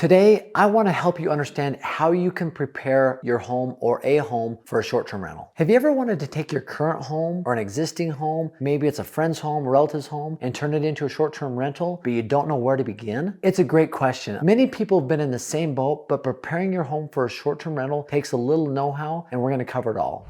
Today, I want to help you understand how you can prepare your home or a home for a short-term rental. Have you ever wanted to take your current home or an existing home, maybe it's a friend's home, a relative's home, and turn it into a short-term rental, but you don't know where to begin? It's a great question. Many people have been in the same boat, but preparing your home for a short-term rental takes a little know-how, and we're going to cover it all.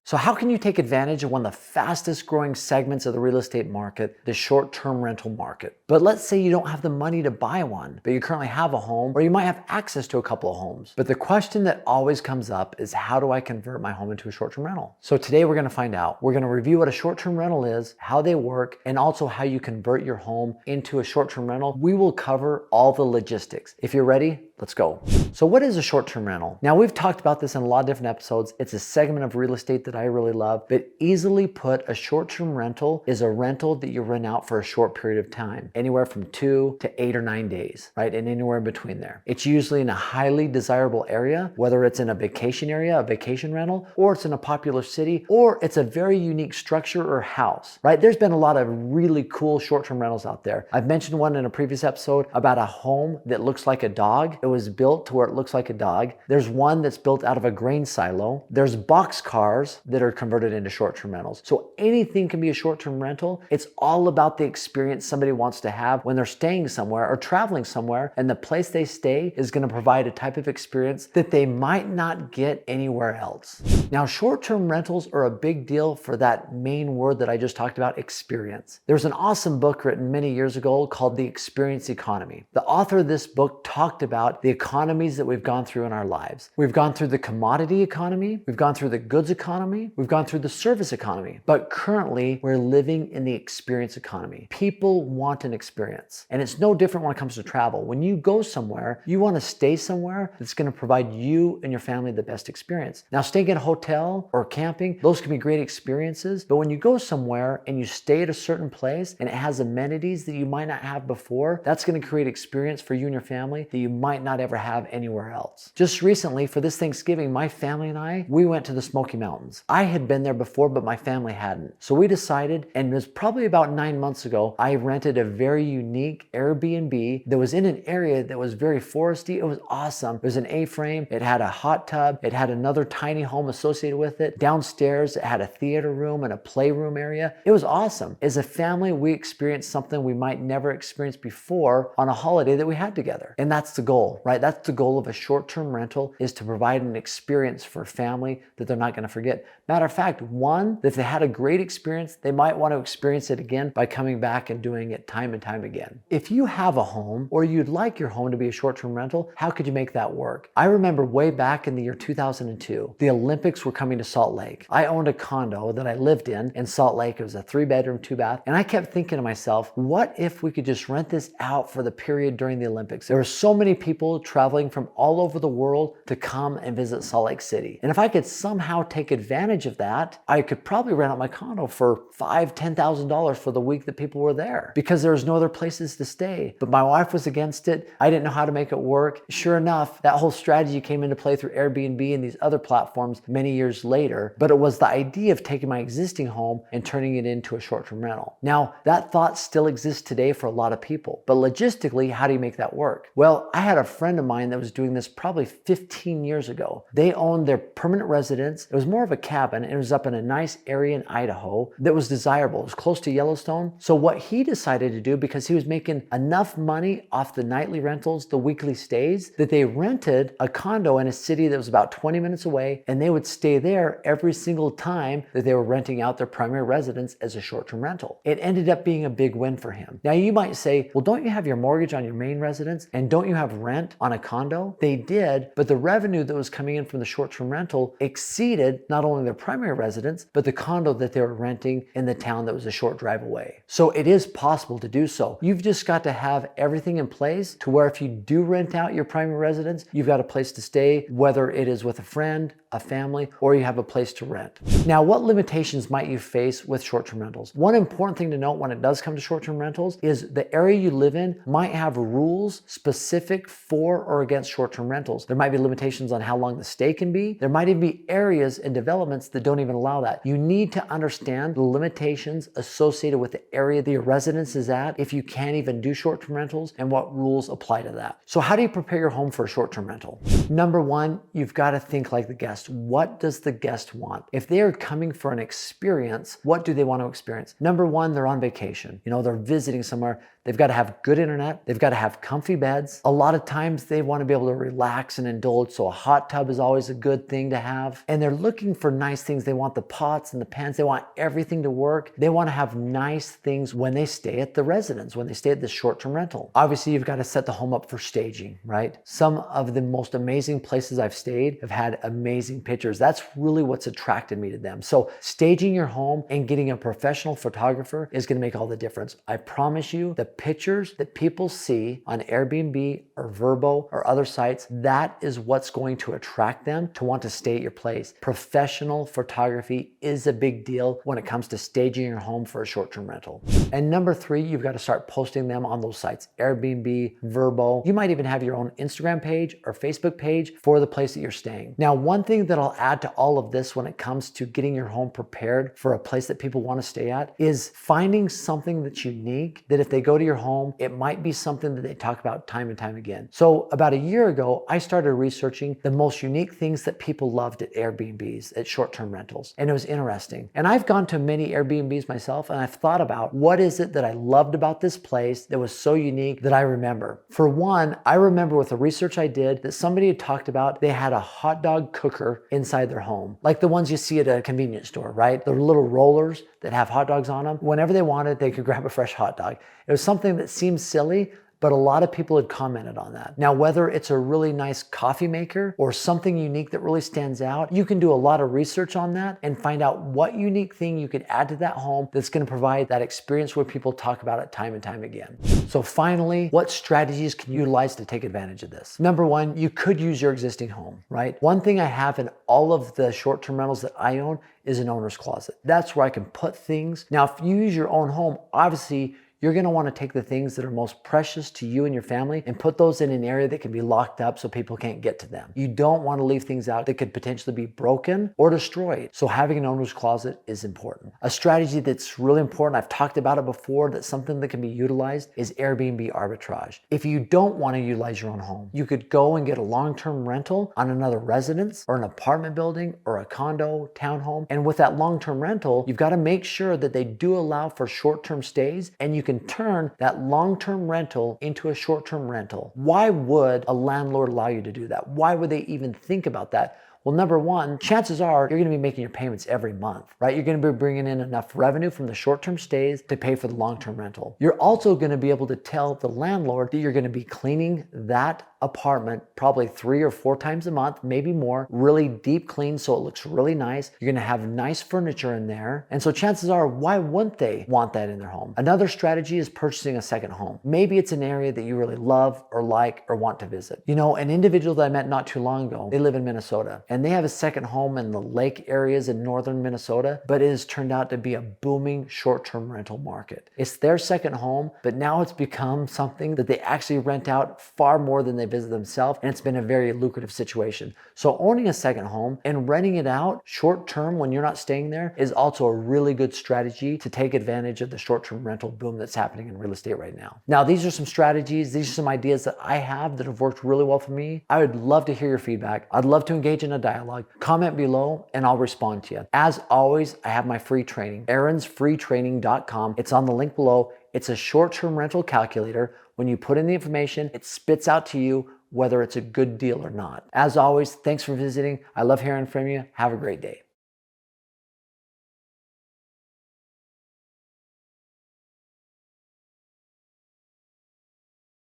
So how can you take advantage of one of the fastest growing segments of the real estate market, the short-term rental market? But let's say you don't have the money to buy one, but you currently have a home, or you might have access to a couple of homes. But the question that always comes up is, how do I convert my home into a short-term rental? So today we're gonna find out. We're gonna review what a short-term rental is, how they work, and also how you convert your home into a short-term rental. We will cover all the logistics. If you're ready, let's go. So what is a short-term rental? Now, we've talked about this in a lot of different episodes. It's a segment of real estate that I really love, but easily put, a short-term rental is a rental that you rent out for a short period of time, anywhere from 2 to 8 or 9 days, right? And anywhere in between there. It's usually in a highly desirable area, whether it's in a vacation area, a vacation rental, or it's in a popular city, or it's a very unique structure or house, right? There's been a lot of really cool short-term rentals out there. I've mentioned one in a previous episode about a home that looks like a dog. It was built to where it looks like a dog. There's one that's built out of a grain silo. There's box cars that are converted into short-term rentals. So anything can be a short-term rental. It's all about the experience somebody wants to have when they're staying somewhere or traveling somewhere, and the place they stay is going to provide a type of experience that they might not get anywhere else. Now, short-term rentals are a big deal for that main word that I just talked about, experience. There's an awesome book written many years ago called The Experience Economy. The author of this book talked about the economies that we've gone through in our lives. We've gone through the commodity economy, we've gone through the goods economy, we've gone through the service economy, but currently we're living in the experience economy. People want an experience, and it's no different when it comes to travel. When you go somewhere, you want to stay somewhere that's going to provide you and your family the best experience. Now, staying in a hotel or camping, those can be great experiences, but when you go somewhere and you stay at a certain place and it has amenities that you might not have before, that's going to create experience for you and your family that you might not ever have anywhere else. Just recently, for this Thanksgiving, my family and I, we went to the Smoky Mountains. I had been there before, but my family hadn't. So we decided, and it was probably about 9 months ago, I rented a very unique Airbnb that was in an area that was very foresty. It was awesome. It was an A-frame. It had a hot tub. It had another tiny home associated with it. Downstairs, it had a theater room and a playroom area. It was awesome. As a family, we experienced something we might never experience before on a holiday that we had together. And that's the goal, right? That's the goal of a short-term rental, is to provide an experience for a family that they're not going to forget. Matter of fact, one, if they had a great experience, they might want to experience it again by coming back and doing it time and time again. If you have a home, or you'd like your home to be a short-term rental, how could you make that work? I remember way back in the year 2002, the Olympics were coming to Salt Lake. I owned a condo that I lived in Salt Lake. It was a 3-bedroom, 2-bath, and I kept thinking to myself, what if we could just rent this out for the period during the Olympics? There were so many people traveling from all over the world to come and visit Salt Lake City. And if I could somehow take advantage of that, I could probably rent out my condo for $5,000, $10,000 for the week that people were there, because there was no other places to stay. But my wife was against it. I didn't know how to make it work. Sure enough, that whole strategy came into play through Airbnb and these other platforms many years later. But it was the idea of taking my existing home and turning it into a short-term rental. Now, that thought still exists today for a lot of people. But logistically, how do you make that work? Well, I had a friend of mine that was doing this probably 15 years ago. They owned their permanent residence. It was more of a cabin, and it was up in a nice area in Idaho that was desirable. It was close to Yellowstone. So what he decided to do, because he was making enough money off the nightly rentals, the weekly stays, that they rented a condo in a city that was about 20 minutes away, and they would stay there every single time that they were renting out their primary residence as a short-term rental. It ended up being a big win for him. Now, you might say, well, don't you have your mortgage on your main residence, and don't you have rent on a condo? They did, but the revenue that was coming in from the short-term rental exceeded not only their primary residence, but the condo that they were renting in the town that was a short drive away. So it is possible to do so. You've just got to have everything in place to where if you do rent out your primary residence, you've got a place to stay, whether it is with a friend, a family, or you have a place to rent. Now, what limitations might you face with short-term rentals? One important thing to note when it does come to short-term rentals is the area you live in might have rules specific for or against short-term rentals. There might be limitations on how long the stay can be. There might even be areas and developments that don't even allow that. You need to understand the limitations associated with the area that your residence is at if you can't even do short-term rentals and what rules apply to that. So how do you prepare your home for a short-term rental? Number one, you've got to think like the guest. What does the guest want? If they are coming for an experience, what do they want to experience? Number one, they're on vacation. They're visiting somewhere. They've got to have good internet. They've got to have comfy beds. A lot of times they want to be able to relax and indulge. So a hot tub is always a good thing to have. And they're looking for nice things. They want the pots and the pans. They want everything to work. They want to have nice things when they stay at the residence, when they stay at the short-term rental. Obviously, you've got to set the home up for staging, right? Some of the most amazing places I've stayed have had amazing pictures. That's really what's attracted me to them. So staging your home and getting a professional photographer is going to make all the difference. I promise you, the pictures that people see on Airbnb or Vrbo or other sites, that is what's going to attract them to want to stay at your place. Professional photography is a big deal when it comes to staging your home for a short-term rental. And number three, you've got to start posting them on those sites, Airbnb, Vrbo. You might even have your own Instagram page or Facebook page for the place that you're staying. Now, one thing that I'll add to all of this when it comes to getting your home prepared for a place that people want to stay at is finding something that's unique, that if they go to your home, it might be something that they talk about time and time again. So about a year ago, I started researching the most unique things that people loved at Airbnbs, at short-term rentals. And it was interesting. And I've gone to many Airbnbs myself, and I've thought about what is it that I loved about this place that was so unique that I remember. For one, I remember with the research I did that somebody had talked about they had a hot dog cooker inside their home, like the ones you see at a convenience store, right? The little rollers that have hot dogs on them. Whenever they wanted, they could grab a fresh hot dog. It was something that seemed silly, but a lot of people had commented on that. Now, whether it's a really nice coffee maker or something unique that really stands out, you can do a lot of research on that and find out what unique thing you could add to that home that's going to provide that experience where people talk about it time and time again. So finally, what strategies can you utilize to take advantage of this? Number one, you could use your existing home, right? One thing I have in all of the short-term rentals that I own is an owner's closet. That's where I can put things. Now, if you use your own home, obviously, you're going to want to take the things that are most precious to you and your family and put those in an area that can be locked up so people can't get to them. You don't want to leave things out that could potentially be broken or destroyed. So having an owner's closet is important. A strategy that's really important, I've talked about it before, that's something that can be utilized is Airbnb arbitrage. If you don't want to utilize your own home, you could go and get a long-term rental on another residence or an apartment building or a condo, townhome. And with that long-term rental, you've got to make sure that they do allow for short-term stays and you can turn that long-term rental into a short-term rental. Why would a landlord allow you to do that? Why would they even think about that? Well, number one, chances are you're going to be making your payments every month, right? You're going to be bringing in enough revenue from the short-term stays to pay for the long-term rental. You're also going to be able to tell the landlord that you're going to be cleaning that apartment probably 3 or 4 times a month, maybe more, really deep clean so it looks really nice. You're going to have nice furniture in there. And so chances are, why wouldn't they want that in their home? Another strategy is purchasing a second home. Maybe it's an area that you really love or like or want to visit. An individual that I met not too long ago, they live in Minnesota and they have a second home in the lake areas in northern Minnesota, but it has turned out to be a booming short-term rental market. It's their second home, but now it's become something that they actually rent out far more than they visit themselves, and it's been a very lucrative situation. So owning a second home and renting it out short-term when you're not staying there is also a really good strategy to take advantage of the short-term rental boom that's happening in real estate right now. Now, these are some strategies, these are some ideas that I have that have worked really well for me. I would love to hear your feedback. I'd love to engage in a dialogue. Comment below and I'll respond to you. As always, I have my free training, aaronsfreetraining.com. It's on the link below. It's a short-term rental calculator. When you put in the information, it spits out to you whether it's a good deal or not. As always, thanks for visiting. I love hearing from you. Have a great day.